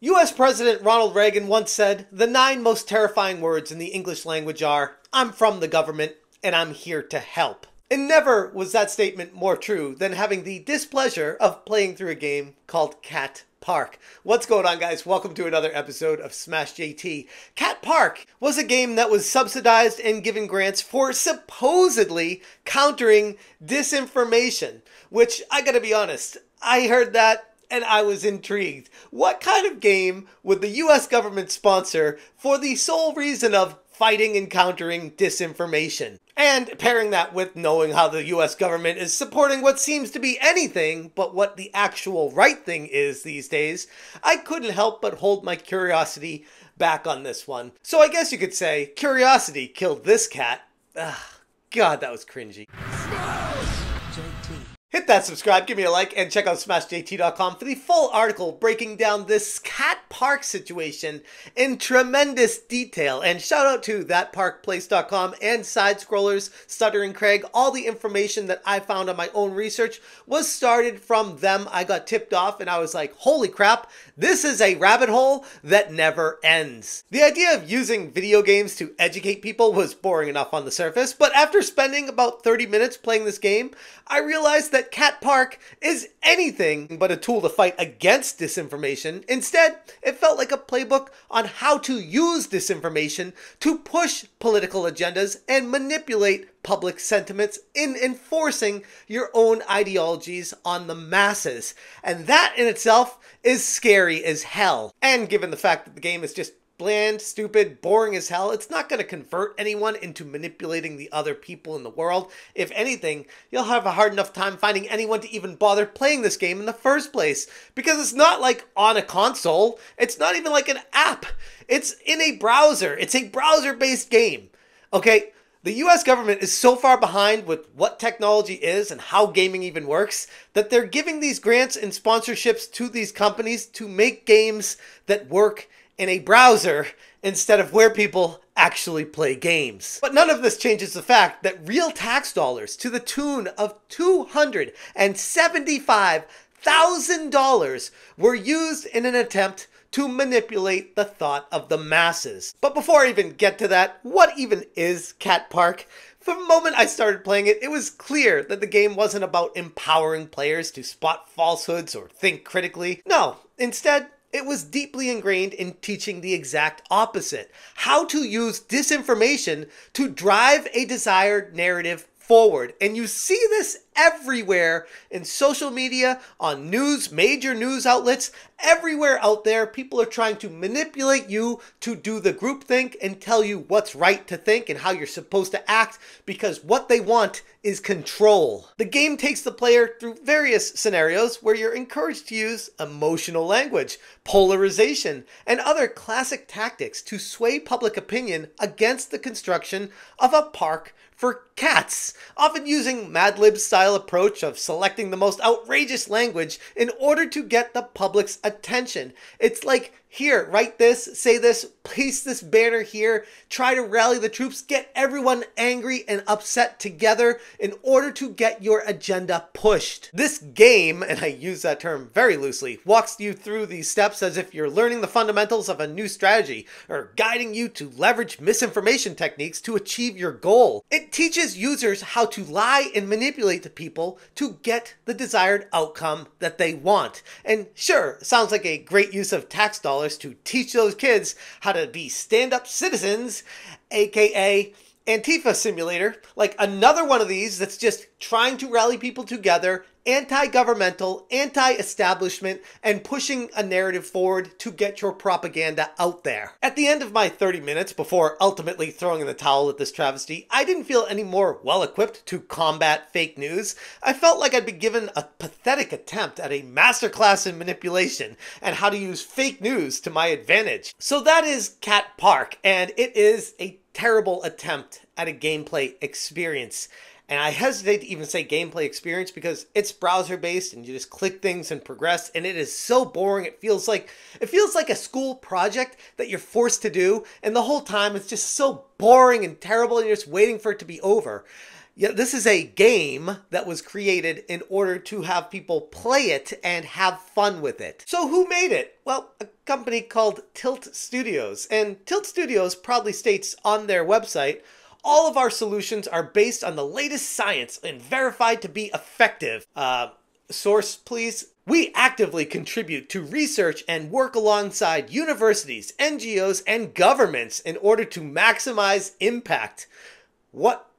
US President Ronald Reagan once said, "The 9 most terrifying words in the English language are, I'm from the government and I'm here to help." And never was that statement more true than having the displeasure of playing through a game called Cat Park. What's going on, guys? Welcome to another episode of Smash JT. Cat Park was a game that was subsidized and given grants for supposedly countering disinformation, which I gotta be honest, I heard that and I was intrigued. What kind of game would the US government sponsor for the sole reason of fighting and countering disinformation? And pairing that with knowing how the US government is supporting what seems to be anything but what the actual right thing is these days, I couldn't help but hold my curiosity back on this one. So I guess you could say curiosity killed this cat. Ugh, God, that was cringy. Hit that subscribe, give me a like, and check out smashjt.com for the full article breaking down this Cat Park situation in tremendous detail. And shout out to thatparkplace.com and Side Scrollers, Stuttering Craig. All the information that I found on my own research was started from them. I got tipped off and I was like, holy crap, this is a rabbit hole that never ends. The idea of using video games to educate people was boring enough on the surface, but after spending about 30 minutes playing this game, I realized that Cat Park is anything but a tool to fight against disinformation. Instead, it felt like a playbook on how to use disinformation to push political agendas and manipulate public sentiments in enforcing your own ideologies on the masses. And that in itself is scary as hell. And given the fact that the game is just bland, stupid, boring as hell, it's not going to convert anyone into manipulating the other people in the world. If anything, you'll have a hard enough time finding anyone to even bother playing this game in the first place. Because it's not like on a console. It's not even like an app. It's in a browser. It's a browser-based game. Okay? The US government is so far behind with what technology is and how gaming even works that they're giving these grants and sponsorships to these companies to make games that work in a browser instead of where people actually play games. But none of this changes the fact that real tax dollars to the tune of $275,000 were used in an attempt to manipulate the thought of the masses. But before I even get to that, what even is Cat Park? From the moment I started playing it, it was clear that the game wasn't about empowering players to spot falsehoods or think critically. No, instead, it was deeply ingrained in teaching the exact opposite: how to use disinformation to drive a desired narrative forward. And you see this everywhere in social media, on news, major news outlets, everywhere out there. People are trying to manipulate you to do the groupthink and tell you what's right to think and how you're supposed to act, because what they want is control. The game takes the player through various scenarios where you're encouraged to use emotional language, polarization, and other classic tactics to sway public opinion against the construction of a park for cats, often using Mad Lib style approach of selecting the most outrageous language in order to get the public's attention. It's like, here, write this, say this, place this banner here, try to rally the troops, get everyone angry and upset together in order to get your agenda pushed. This game, and I use that term very loosely, walks you through these steps as if you're learning the fundamentals of a new strategy or guiding you to leverage misinformation techniques to achieve your goal. It teaches users how to lie and manipulate the people to get the desired outcome that they want. And sure, sounds like a great use of tax dollars to teach those kids how to be stand-up citizens, aka Antifa Simulator, like another one of these that's just trying to rally people together, anti-governmental, anti-establishment, and pushing a narrative forward to get your propaganda out there. At the end of my 30 minutes before ultimately throwing in the towel at this travesty, I didn't feel any more well-equipped to combat fake news. I felt like I'd been given a pathetic attempt at a masterclass in manipulation and how to use fake news to my advantage. So that is Cat Park, and it is a terrible attempt at a gameplay experience. And I hesitate to even say gameplay experience because it's browser based and you just click things and progress, and it is so boring. It feels like a school project that you're forced to do, and the whole time it's just so boring and terrible and you're just waiting for it to be over. Yeah, this is a game that was created in order to have people play it and have fun with it. So who made it? Well, a company called Tilt Studios. And Tilt Studios proudly states on their website, all of our solutions are based on the latest science and verified to be effective. Source, please. We actively contribute to research and work alongside universities, NGOs, and governments in order to maximize impact. What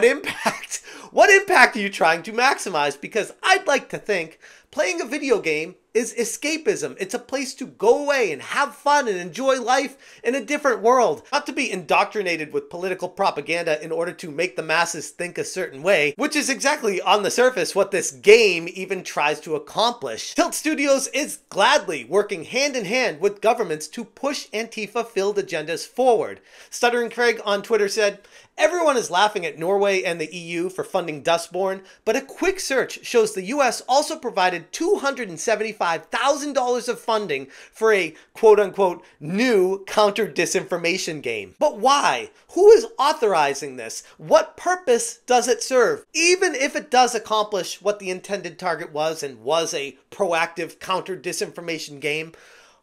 impact? What impact are you trying to maximize? Because I'd like to think playing a video game is escapism. It's a place to go away and have fun and enjoy life in a different world. Not to be indoctrinated with political propaganda in order to make the masses think a certain way, which is exactly on the surface what this game even tries to accomplish. Tilt Studios is gladly working hand in hand with governments to push Antifa-filled agendas forward. Stuttering Craig on Twitter said, everyone is laughing at Norway and the EU for funding Dustborn, but a quick search shows the US also provided $275,000 of funding for a quote-unquote new counter-disinformation game. But why? Who is authorizing this? What purpose does it serve? Even if it does accomplish what the intended target was and was a proactive counter-disinformation game,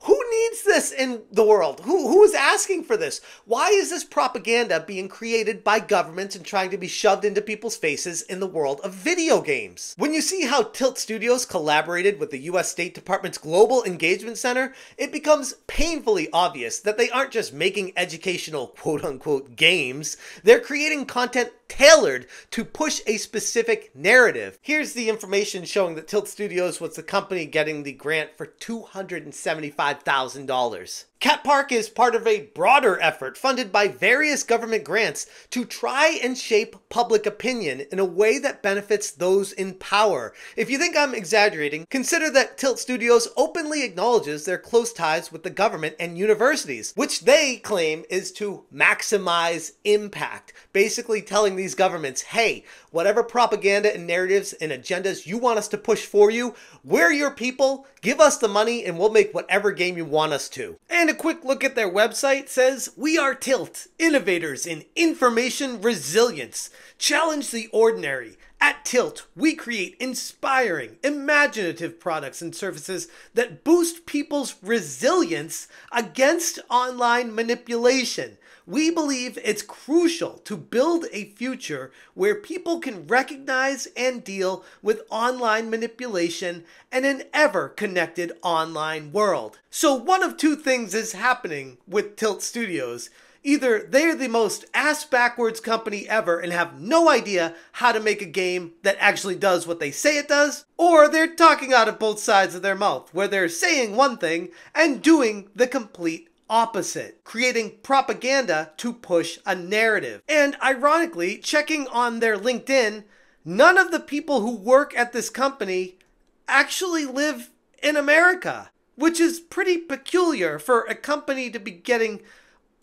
who needs this in the world? Who is asking for this? Why is this propaganda being created by governments and trying to be shoved into people's faces in the world of video games? When you see how Tilt Studios collaborated with the US State Department's Global Engagement Center, it becomes painfully obvious that they aren't just making educational quote-unquote games, they're creating content tailored to push a specific narrative. Here's the information showing that Tilt Studios was the company getting the grant for $275,000. Cat Park is part of a broader effort funded by various government grants to try and shape public opinion in a way that benefits those in power. If you think I'm exaggerating, consider that Tilt Studios openly acknowledges their close ties with the government and universities, which they claim is to maximize impact. Basically telling these governments, hey, whatever propaganda and narratives and agendas you want us to push for you, we're your people, give us the money and we'll make whatever game you want us to. And a quick look at their website says, we are Tilt, innovators in information resilience. Challenge the ordinary. At Tilt, we create inspiring, imaginative products and services that boost people's resilience against online manipulation. We believe it's crucial to build a future where people can recognize and deal with online manipulation in an ever-connected online world. So one of two things is happening with Tilt Studios. Either they're the most ass-backwards company ever and have no idea how to make a game that actually does what they say it does, or they're talking out of both sides of their mouth, where they're saying one thing and doing the complete opposite, creating propaganda to push a narrative. And ironically, checking on their LinkedIn, none of the people who work at this company actually live in America, which is pretty peculiar for a company to be getting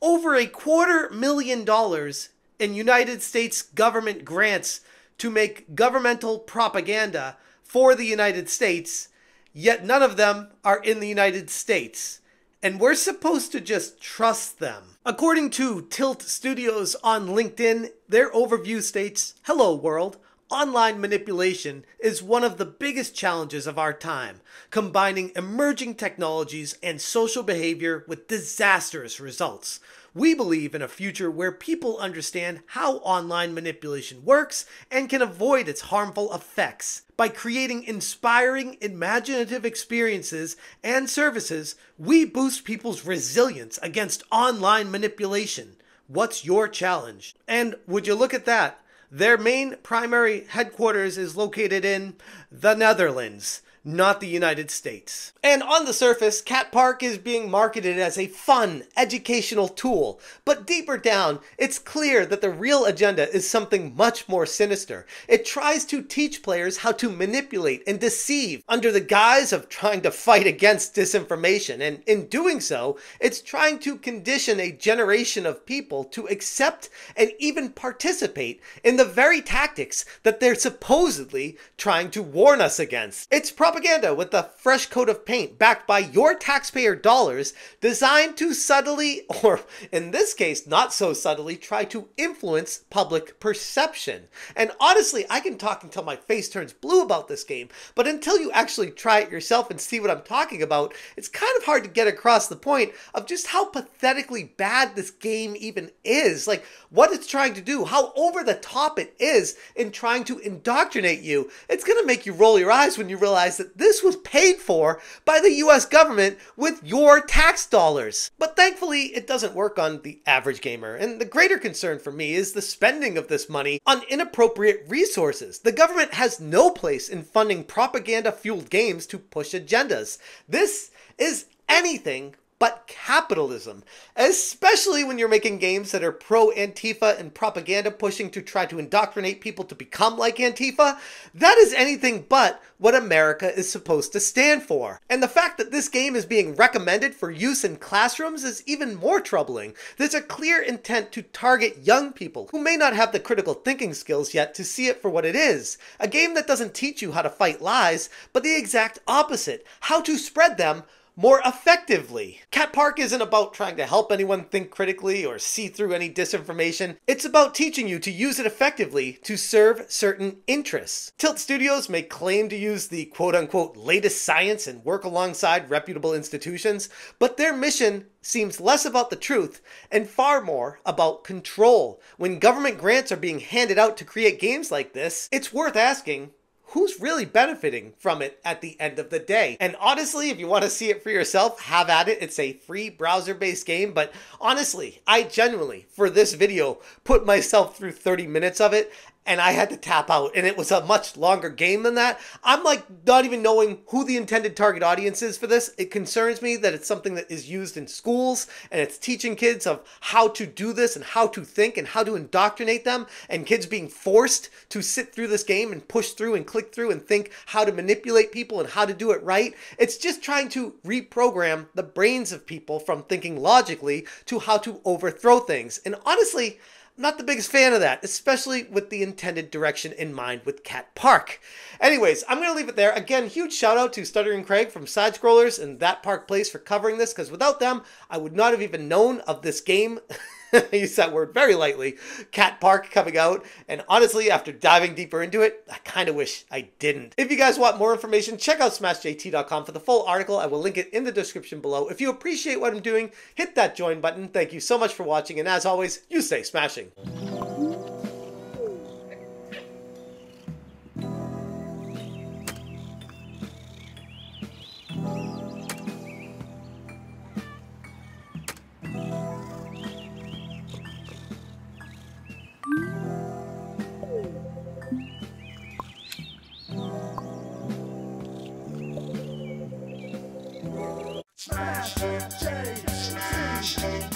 over $250,000 in United States government grants to make governmental propaganda for the United States, yet none of them are in the United States. And we're supposed to just trust them. According to Tilt Studios on LinkedIn, their overview states, "Hello world. Online manipulation is one of the biggest challenges of our time, combining emerging technologies and social behavior with disastrous results. We believe in a future where people understand how online manipulation works and can avoid its harmful effects. By creating inspiring, imaginative experiences and services, we boost people's resilience against online manipulation. What's your challenge?" And would you look at that? Their main primary headquarters is located in the Netherlands, not the United States. And on the surface, Cat Park is being marketed as a fun, educational tool. But deeper down, it's clear that the real agenda is something much more sinister. It tries to teach players how to manipulate and deceive under the guise of trying to fight against disinformation. And in doing so, it's trying to condition a generation of people to accept and even participate in the very tactics that they're supposedly trying to warn us against. It's propaganda with a fresh coat of paint backed by your taxpayer dollars, designed to subtly, or in this case not so subtly, try to influence public perception. And honestly, I can talk until my face turns blue about this game, but until you actually try it yourself and see what I'm talking about, it's kind of hard to get across the point of just how pathetically bad this game even is. Like, what it's trying to do, how over the top it is in trying to indoctrinate you. It's gonna make you roll your eyes when you realize that this was paid for by the US government with your tax dollars. But thankfully, it doesn't work on the average gamer. And the greater concern for me is the spending of this money on inappropriate resources. The government has no place in funding propaganda-fueled games to push agendas. This is anything but capitalism, especially when you're making games that are pro-Antifa and propaganda pushing to try to indoctrinate people to become like Antifa. That is anything but what America is supposed to stand for. And the fact that this game is being recommended for use in classrooms is even more troubling. There's a clear intent to target young people who may not have the critical thinking skills yet to see it for what it is. A game that doesn't teach you how to fight lies, but the exact opposite, how to spread them more effectively. Cat Park isn't about trying to help anyone think critically or see through any disinformation. It's about teaching you to use it effectively to serve certain interests. Tilt Studios may claim to use the quote-unquote latest science and work alongside reputable institutions, but their mission seems less about the truth and far more about control. When government grants are being handed out to create games like this, it's worth asking, who's really benefiting from it at the end of the day? And honestly, if you want to see it for yourself, have at it. It's a free browser-based game, but honestly, I genuinely, for this video, put myself through 30 minutes of it, and I had to tap out, and it was a much longer game than that. I'm like not even knowing who the intended target audience is for this. It concerns me that it's something that is used in schools, and it's teaching kids of how to do this and how to think and how to indoctrinate them, and kids being forced to sit through this game and push through and click through and think how to manipulate people and how to do it right. It's just trying to reprogram the brains of people from thinking logically to how to overthrow things. And honestly, I'm not the biggest fan of that, especially with the intended direction in mind with Cat Park. Anyways, I'm going to leave it there. Again, huge shout out to Stuttering Craig from Side Scrollers and That Park Place for covering this, because without them, I would not have even known of this game. I use that word very lightly, Cat Park coming out, and honestly, after diving deeper into it, I kind of wish I didn't. If you guys want more information, check out smashjt.com for the full article. I will link it in the description below. If you appreciate what I'm doing, hit that join button. Thank you so much for watching, and as always, you stay smashing. Smash J, smash J.